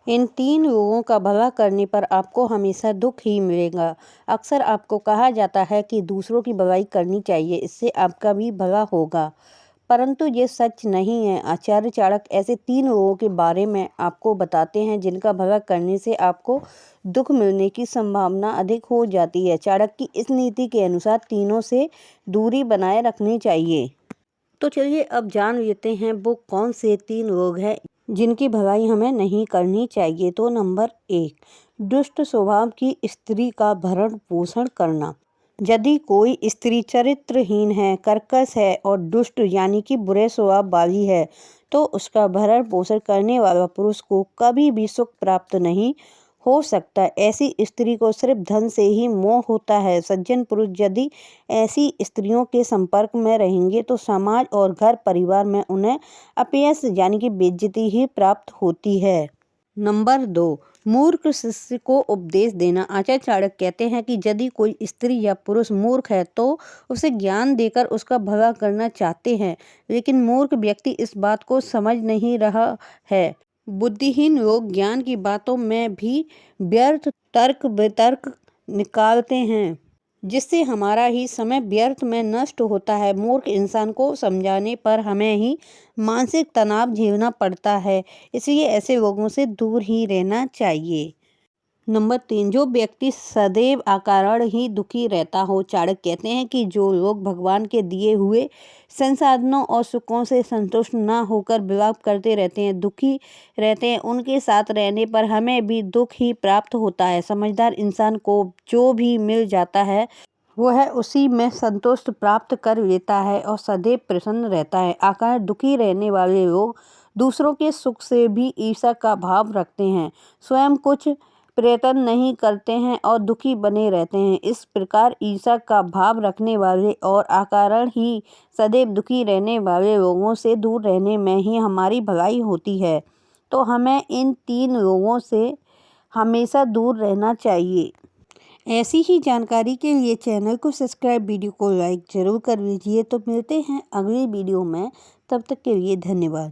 इन 3 लोगों का भला करने पर आपको हमेशा दुख ही मिलेगा। अक्सर आपको कहा जाता है कि दूसरों की भलाई करनी चाहिए, इससे आपका भी भला होगा, परंतु ये सच नहीं है। आचार्य चाणक्य ऐसे 3 लोगों के बारे में आपको बताते हैं जिनका भला करने से आपको दुख मिलने की संभावना अधिक हो जाती है। चाणक्य की इस नीति के अनुसार तीनों से दूरी बनाए रखनी चाहिए। तो चलिए अब जान लेते हैं वो कौन से 3 लोग हैं जिनकी भलाई हमें नहीं करनी चाहिए। तो नंबर 1, दुष्ट स्वभाव की स्त्री का भरण पोषण करना। यदि कोई स्त्री चरित्रहीन है, कर्कश है और दुष्ट यानी कि बुरे स्वभाव वाली है, तो उसका भरण पोषण करने वाला पुरुष को कभी भी सुख प्राप्त नहीं हो सकता। ऐसी स्त्री को सिर्फ धन से ही मोह होता है। सज्जन पुरुष यदि ऐसी स्त्रियों के संपर्क में रहेंगे तो समाज और घर परिवार में उन्हें अपयश यानी कि बेइज्जती ही प्राप्त होती है। नंबर 2, मूर्ख शिष्य को उपदेश देना। आचार्य चाणक्य कहते हैं कि यदि कोई स्त्री या पुरुष मूर्ख है तो उसे ज्ञान देकर उसका भला करना चाहते हैं, लेकिन मूर्ख व्यक्ति इस बात को समझ नहीं रहा है। बुद्धिहीन लोग ज्ञान की बातों में भी व्यर्थ तर्क वितर्क निकालते हैं, जिससे हमारा ही समय व्यर्थ में नष्ट होता है। मूर्ख इंसान को समझाने पर हमें ही मानसिक तनाव झेलना पड़ता है, इसलिए ऐसे लोगों से दूर ही रहना चाहिए। नंबर 3, जो व्यक्ति सदैव अकारण ही दुखी रहता हो। चाणक्य कहते हैं कि जो लोग भगवान के दिए हुए संसाधनों और सुखों से संतुष्ट न होकर विलाप करते रहते हैं, दुखी रहते हैं, उनके साथ रहने पर हमें भी दुख ही प्राप्त होता है। समझदार इंसान को जो भी मिल जाता है वह उसी में संतोष प्राप्त कर लेता है और सदैव प्रसन्न रहता है। अकारण दुखी रहने वाले लोग दूसरों के सुख से भी ईर्ष्या का भाव रखते हैं, स्वयं कुछ प्रयत्न नहीं करते हैं और दुखी बने रहते हैं। इस प्रकार ईर्ष्या का भाव रखने वाले और अकारण ही सदैव दुखी रहने वाले लोगों से दूर रहने में ही हमारी भलाई होती है। तो हमें इन 3 लोगों से हमेशा दूर रहना चाहिए। ऐसी ही जानकारी के लिए चैनल को सब्सक्राइब, वीडियो को लाइक जरूर कर लीजिए। तो मिलते हैं अगली वीडियो में, तब तक के लिए धन्यवाद।